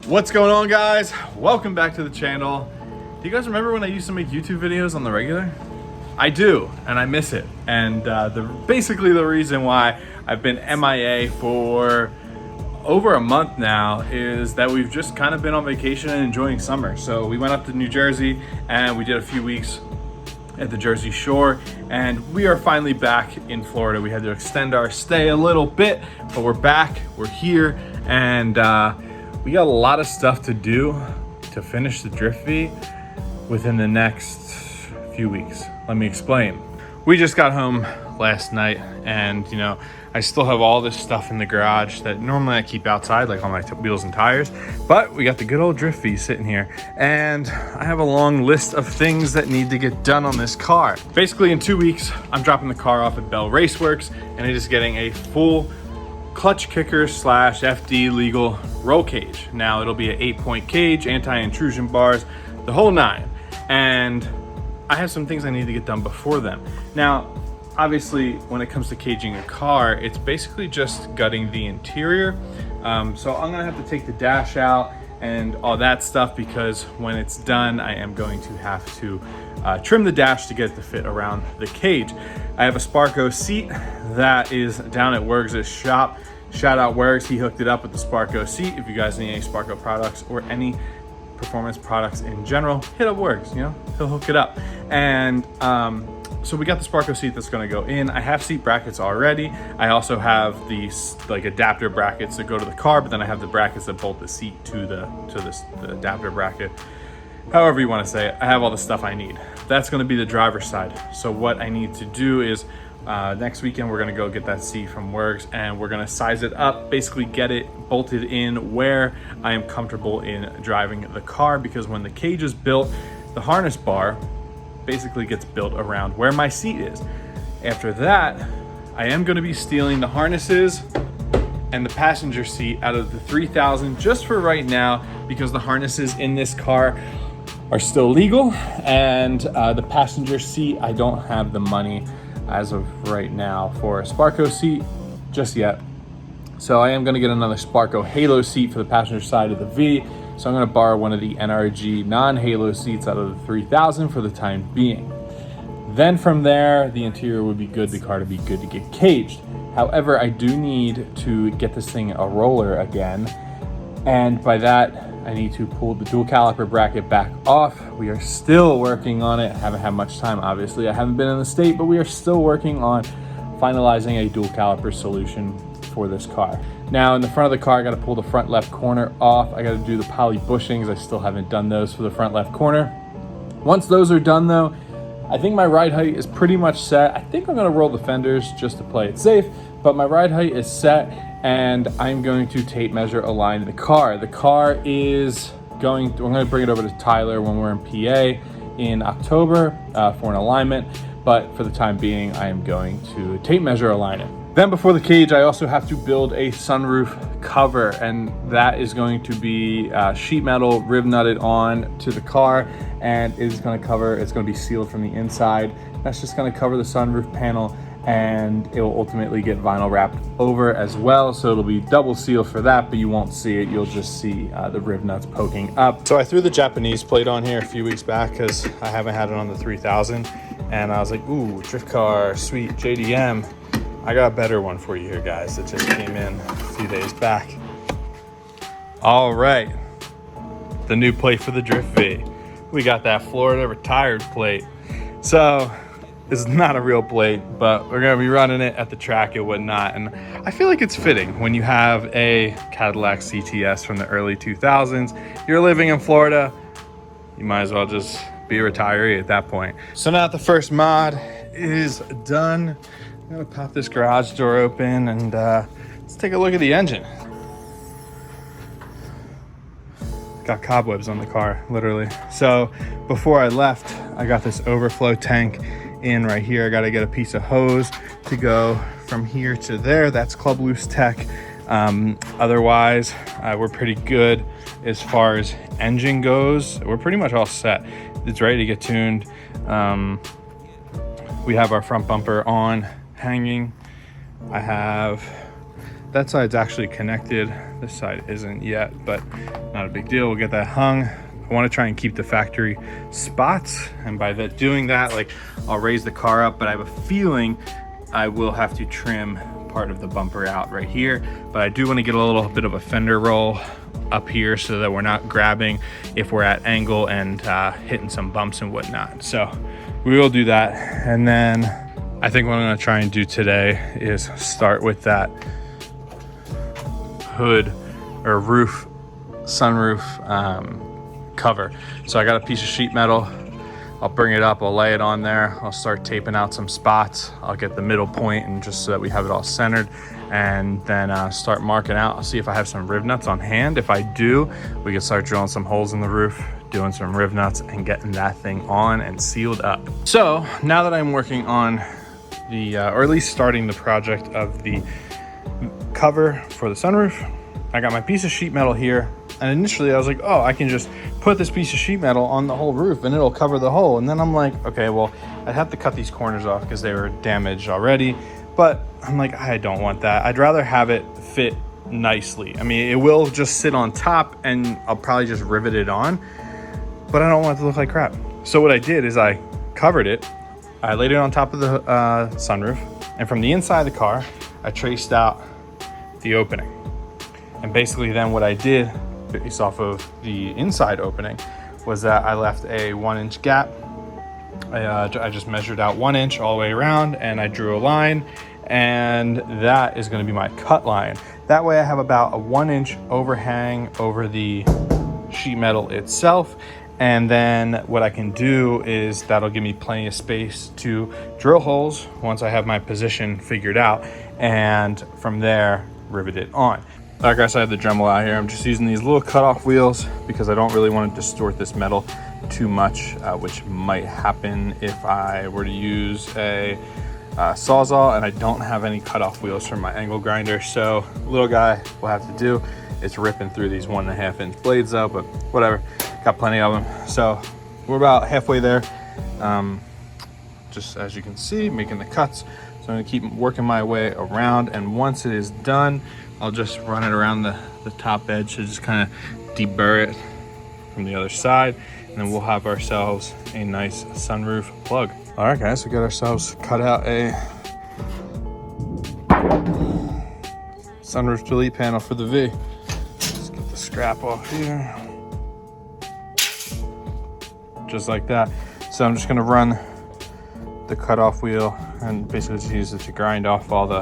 What's going on, guys? Welcome back to the channel. Do you guys remember when I used to make YouTube videos on the regular? I do, and I miss it. And basically the reason why I've been MIA for over a month now is that we've just kind of been on vacation and enjoying summer. So we went up to New Jersey and we did a few weeks at the Jersey Shore, and we are finally back in Florida. We had to extend our stay a little bit, but we're back, we're here, and we got a lot of stuff to do to finish the Drift V within the next few weeks. Let me explain. We just got home last night, and you know, I still have all this stuff in the garage that normally I keep outside, like all my wheels and tires, but we got the good old Drift V sitting here, and I have a long list of things that need to get done on this car. Basically, in 2 weeks, I'm dropping the car off at Bell Raceworks, and it is getting a full clutch kicker / FD legal roll cage. Now, it'll be an 8-point cage, anti-intrusion bars, the whole nine, and I have some things I need to get done before then. Now, obviously, when it comes to caging a car, it's basically just gutting the interior. So I'm gonna have to take the dash out and all that stuff, because when it's done, I am going to have to trim the dash to get it to fit around the cage. I have a Sparco seat that is down at Wergs' shop. Shout out Wergs, he hooked it up with the Sparco seat. If you guys need any Sparco products or any performance products in general, hit up Wergs, you know, he'll hook it up. And so we got the Sparco seat that's going to go in. I have seat brackets already. I also have these like adapter brackets that go to the car, but then I have the brackets that bolt the seat to the adapter bracket. However you want to say it, I have all the stuff I need. That's going to be the driver's side. So what I need to do is next weekend we're going to go get that seat from Wergs, and we're going to size it up, basically get it bolted in where I am comfortable in driving the car, because when the cage is built, the harness bar basically gets built around where my seat is. After that, I am going to be stealing the harnesses and the passenger seat out of the 3000 just for right now, because the harnesses in this car are still legal, and the passenger seat, I don't have the money as of right now for a Sparco seat just yet. So I am going to get another Sparco Halo seat for the passenger side of the V. So I'm going to borrow one of the NRG non-Halo seats out of the 3000 for the time being. Then from there, the interior would be good, the car to be good to get caged. However, I do need to get this thing a roller again. And by that, I need to pull the dual caliper bracket back off. We are still working on it. I haven't had much time, obviously. I haven't been in the state, but we are still working on finalizing a dual caliper solution for this car. Now, in the front of the car, I got to pull the front left corner off. I got to do the poly bushings. I still haven't done those for the front left corner. Once those are done though, I think my ride height is pretty much set. I think I'm going to roll the fenders just to play it safe, but my ride height is set, and I'm going to tape measure align the car. The car is I'm going to bring it over to Tyler when we're in PA in October for an alignment, but for the time being, I am going to tape measure align it. Then before the cage, I also have to build a sunroof cover, and that is going to be sheet metal riv nutted on to the car, and it's going to be sealed from the inside. That's just going to cover the sunroof panel, and it will ultimately get vinyl wrapped over as well. So it'll be double sealed for that, but you won't see it. You'll just see the riv nuts poking up. So I threw the Japanese plate on here a few weeks back because I haven't had it on the 3000, and I was like, ooh, drift car, sweet, JDM. I got a better one for you here, guys, that just came in a few days back. All right, the new plate for the Drift V. We got that Florida retired plate. So this is not a real plate, but we're gonna be running it at the track and whatnot. And I feel like it's fitting when you have a Cadillac CTS from the early 2000s. You're living in Florida, you might as well just be a retiree at that point. So now that the first mod is done, I'm gonna pop this garage door open and let's take a look at the engine. Got cobwebs on the car, literally. So before I left, I got this overflow tank in right here. I gotta get a piece of hose to go from here to there. That's Club Loose Tech. Otherwise, we're pretty good as far as engine goes. We're pretty much all set. It's ready to get tuned. We have our front bumper on hanging. I have That side's actually connected. This side isn't yet, but not a big deal. We'll get that hung. I want to try and keep the factory spots, and by that doing that, like, I'll raise the car up, but I have a feeling I will have to trim part of the bumper out right here. But I do want to get a little bit of a fender roll up here so that we're not grabbing if we're at angle and hitting some bumps and whatnot. So we will do that. And then I think what I'm going to try and do today is start with that hood or roof, sunroof cover. So I got a piece of sheet metal. I'll bring it up, I'll lay it on there. I'll start taping out some spots. I'll get the middle point and just so that we have it all centered, and then start marking out. I'll see if I have some riv nuts on hand. If I do, we can start drilling some holes in the roof, doing some riv nuts and getting that thing on and sealed up. So now that I'm working on the, or at least starting the project of the cover for the sunroof, I got my piece of sheet metal here. And initially I was like, oh, I can just put this piece of sheet metal on the whole roof and it'll cover the hole. And then I'm like, okay, well, I'd have to cut these corners off because they were damaged already. But I'm like, I don't want that. I'd rather have it fit nicely. I mean, it will just sit on top and I'll probably just rivet it on, but I don't want it to look like crap. So what I did is I covered it. I laid it on top of the sunroof, and from the inside of the car, I traced out the opening. And basically then what I did based off of the inside opening was that I left a 1-inch gap. I just measured out 1 inch all the way around, and I drew a line, and that is going to be my cut line. That way I have about a 1-inch overhang over the sheet metal itself, and then what I can do is that'll give me plenty of space to drill holes once I have my position figured out, and from there rivet it on. All right, guys, I have the Dremel out here. I'm just using these little cutoff wheels because I don't really want to distort this metal too much, which might happen if I were to use a Sawzall, and I don't have any cutoff wheels for my angle grinder. So little guy will have to do. It's ripping through these 1.5-inch blades though, but whatever, got plenty of them. So we're about halfway there. Just as you can see, making the cuts. So I'm gonna keep working my way around, and once it is done, I'll just run it around the top edge to just kind of deburr it from the other side, and then we'll have ourselves a nice sunroof plug. All right, guys, we got ourselves cut out a sunroof delete panel for the V. Let's get the scrap off here. Just like that. So I'm just gonna run the cutoff wheel and basically just use it to grind off all the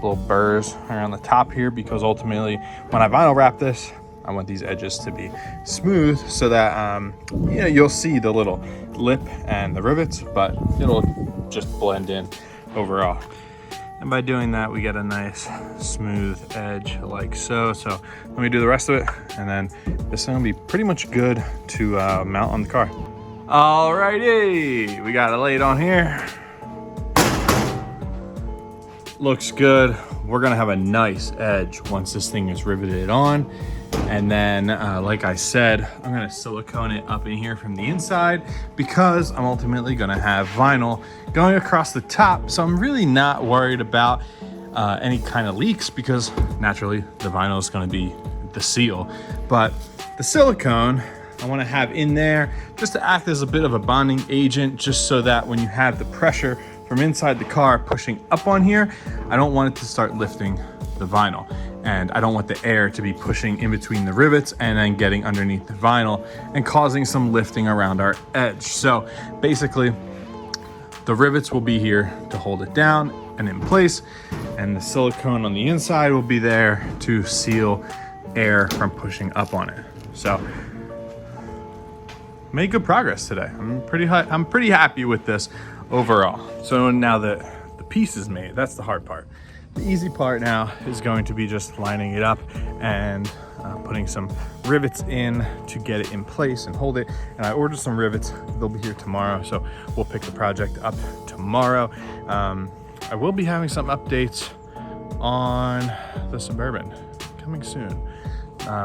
little burrs around the top here, because ultimately when I vinyl wrap this, I want these edges to be smooth so that you know, you'll see the little lip and the rivets, but it'll just blend in overall. And by doing that, we get a nice smooth edge like so. So let me do the rest of it, and then this is gonna be pretty much good to mount on the car. Alrighty, we got it laid on here. Looks good. We're gonna have a nice edge once this thing is riveted on. And then, like I said, I'm gonna silicone it up in here from the inside because I'm ultimately gonna have vinyl going across the top. So I'm really not worried about any kind of leaks, because naturally the vinyl is gonna be the seal. But the silicone I wanna have in there just to act as a bit of a bonding agent, just so that when you have the pressure from inside the car pushing up on here, I don't want it to start lifting the vinyl. And I don't want the air to be pushing in between the rivets and then getting underneath the vinyl and causing some lifting around our edge. So basically, the rivets will be here to hold it down and in place, and the silicone on the inside will be there to seal air from pushing up on it. So made good progress today. I'm pretty happy with this overall. So now that the piece is made, that's the hard part. The easy part now is going to be just lining it up and putting some rivets in to get it in place and hold it. And I ordered some rivets. They'll be here tomorrow, so we'll pick the project up tomorrow. I will be having some updates on the Suburban coming soon,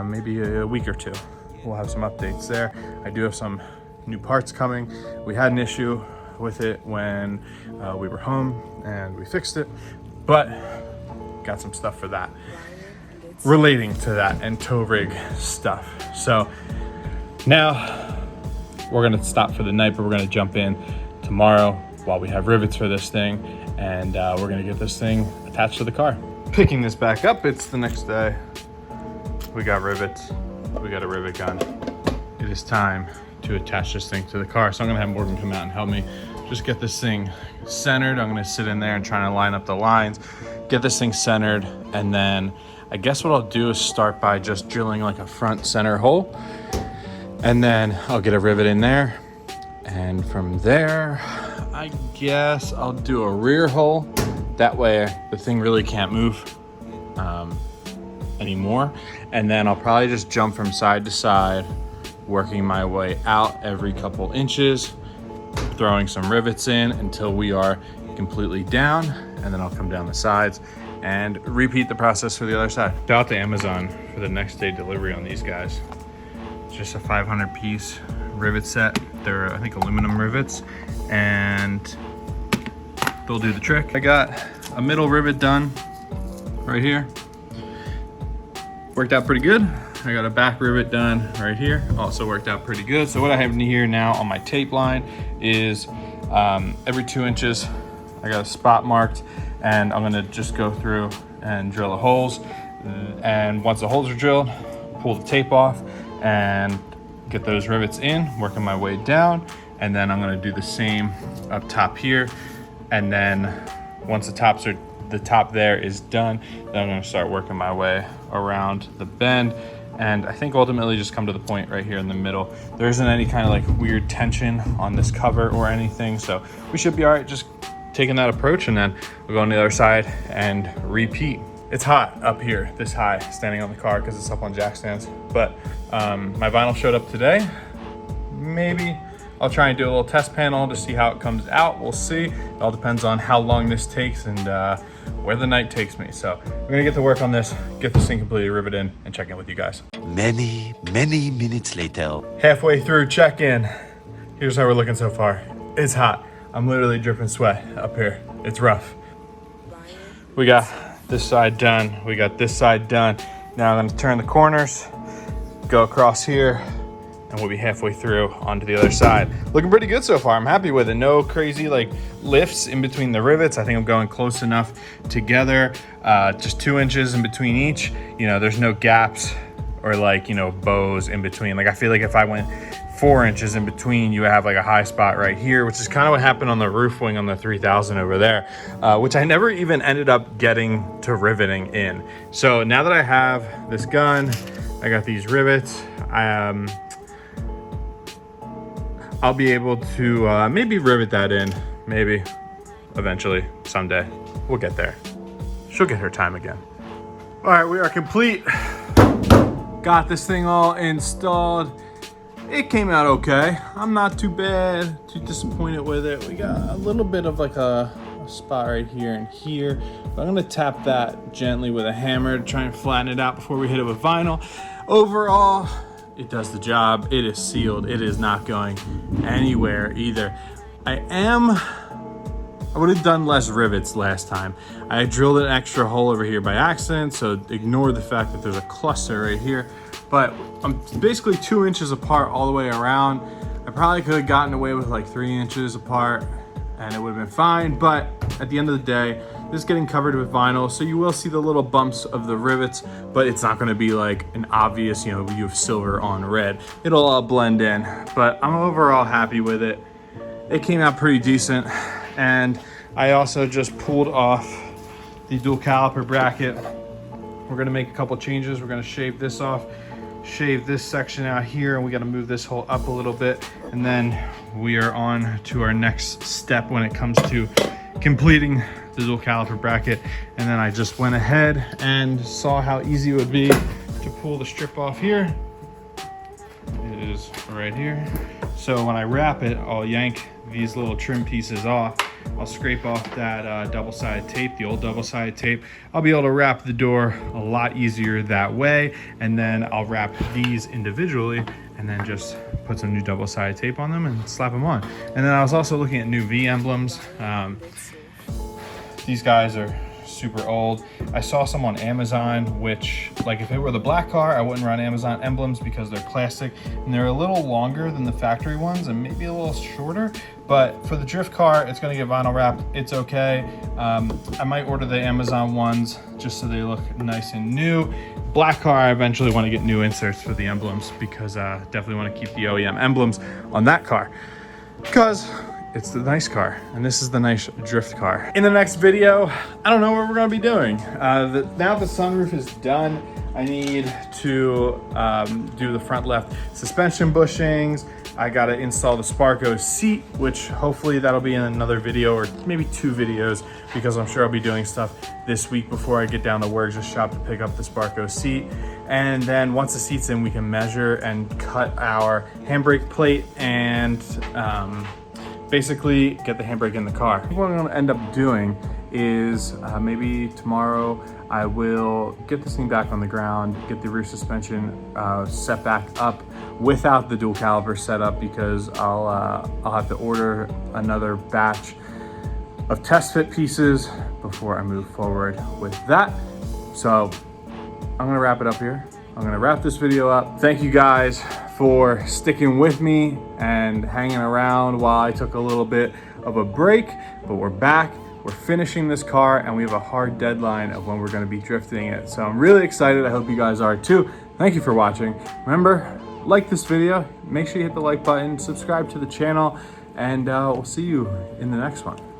maybe a week or two. We'll have some updates there. I do have some new parts coming. We had an issue with it when we were home and we fixed it, but got some stuff for that, relating to that and tow rig stuff. So now we're gonna stop for the night, but we're gonna jump in tomorrow while we have rivets for this thing, and we're gonna get this thing attached to the car. Picking this back up, it's the next day. We got rivets, we got a rivet gun. It is time to attach this thing to the car. So I'm gonna have Morgan come out and help me just get this thing centered. I'm gonna sit in there and try to line up the lines, get this thing centered, and then I guess what I'll do is start by just drilling like a front center hole, and then I'll get a rivet in there. And from there, I guess I'll do a rear hole. That way the thing really can't move anymore. And then I'll probably just jump from side to side, working my way out every couple inches, throwing some rivets in until we are completely down. And then I'll come down the sides and repeat the process for the other side. Out to Amazon for the next day delivery on these guys. It's just a 500 piece rivet set. They're, I think, aluminum rivets, and they'll do the trick. I got a middle rivet done right here. Worked out pretty good. I got a back rivet done right here. Also worked out pretty good. So what I have in here now on my tape line is every 2 inches, I got a spot marked, and I'm gonna just go through and drill the holes. And once the holes are drilled, pull the tape off and get those rivets in, working my way down. And then I'm gonna do the same up top here. And then once the top there is done, then I'm gonna start working my way around the bend. And I think ultimately just come to the point right here in the middle. There isn't any kind of like weird tension on this cover or anything. So we should be all right just taking that approach, and then we'll go on the other side and repeat. It's hot up here, this high, standing on the car because it's up on jack stands. But my vinyl showed up today. Maybe I'll try and do a little test panel to see how it comes out. We'll see. It all depends on how long this takes and where the night takes me. So we're gonna get to work on this, get this thing completely riveted in, and check in with you guys. Many minutes later. Halfway through check-in. Here's how we're looking so far. It's hot. I'm literally dripping sweat up here. It's rough. We got this side done. We got this side done. Now I'm gonna turn the corners, go across here, and we'll be halfway through onto the other side. Looking pretty good so far. I'm happy with it. No crazy like lifts in between the rivets. I think I'm going close enough together. Just 2 inches in between each. You know, there's no gaps or like, you know, bows in between. Like I feel like if I went 4 inches in between, you have like a high spot right here, which is kind of what happened on the roof wing on the 3000 over there, which I never even ended up getting to riveting in. So now that I have this gun, I got these rivets, I'll be able to maybe rivet that in, maybe eventually someday. We'll get there. She'll get her time again. All right, we are complete. Got this thing all installed. It came out okay. I'm not too bad, too disappointed with it. We got a little bit of like a spot right here and here. But I'm gonna tap that gently with a hammer to try and flatten it out before we hit it with vinyl. Overall, it does the job. It is sealed. It is not going anywhere either. I would have done less rivets last time. I drilled an extra hole over here by accident, so ignore the fact that there's a cluster right here. But I'm basically 2 inches apart all the way around. I probably could have gotten away with like 3 inches apart and it would have been fine. But at the end of the day, this is getting covered with vinyl, so you will see the little bumps of the rivets, but it's not gonna be like an obvious, you know, you have silver on red. It'll all blend in, but I'm overall happy with it. It came out pretty decent. And I also just pulled off the dual caliper bracket. We're gonna make a couple changes. We're gonna shave this off, shave this section out here, and we gotta move this hole up a little bit. And then we are on to our next step when it comes to completing the dual caliper bracket. And then I just went ahead and saw how easy it would be to pull the strip off here. It is right here. So when I wrap it, I'll yank these little trim pieces off. I'll scrape off that double-sided tape, the old double-sided tape. I'll be able to wrap the door a lot easier that way. And then I'll wrap these individually and then just put some new double-sided tape on them and slap them on. And then I was also looking at new V emblems. These guys are super old. I saw some on Amazon, which, like, if it were the black car, I wouldn't run Amazon emblems because they're classic and they're a little longer than the factory ones and maybe a little shorter. But for the drift car, it's gonna get vinyl wrapped. It's okay. I might order the Amazon ones just so they look nice and new. Black car, I eventually want to get new inserts for the emblems because definitely want to keep the OEM emblems on that car because it's the nice car and this is the nice drift car. In the next video, I don't know what we're going to be doing. Now the sunroof is done, I need to do the front left suspension bushings. I got to install the Sparco seat, which hopefully that'll be in another video or maybe 2 videos because I'm sure I'll be doing stuff this week before I get down to Works' shop to pick up the Sparco seat. And then once the seat's in, we can measure and cut our handbrake plate and basically get the handbrake in the car. What I'm gonna end up doing is maybe tomorrow I will get this thing back on the ground, get the rear suspension set back up without the dual caliper setup because I'll have to order another batch of test fit pieces before I move forward with that. So I'm gonna wrap it up here. I'm gonna wrap this video up. Thank you guys for sticking with me and hanging around while I took a little bit of a break, but we're back. We're finishing this car and we have a hard deadline of when we're gonna be drifting it. So I'm really excited. I hope you guys are too. Thank you for watching. Remember, like this video, make sure you hit the like button, subscribe to the channel, and we'll see you in the next one.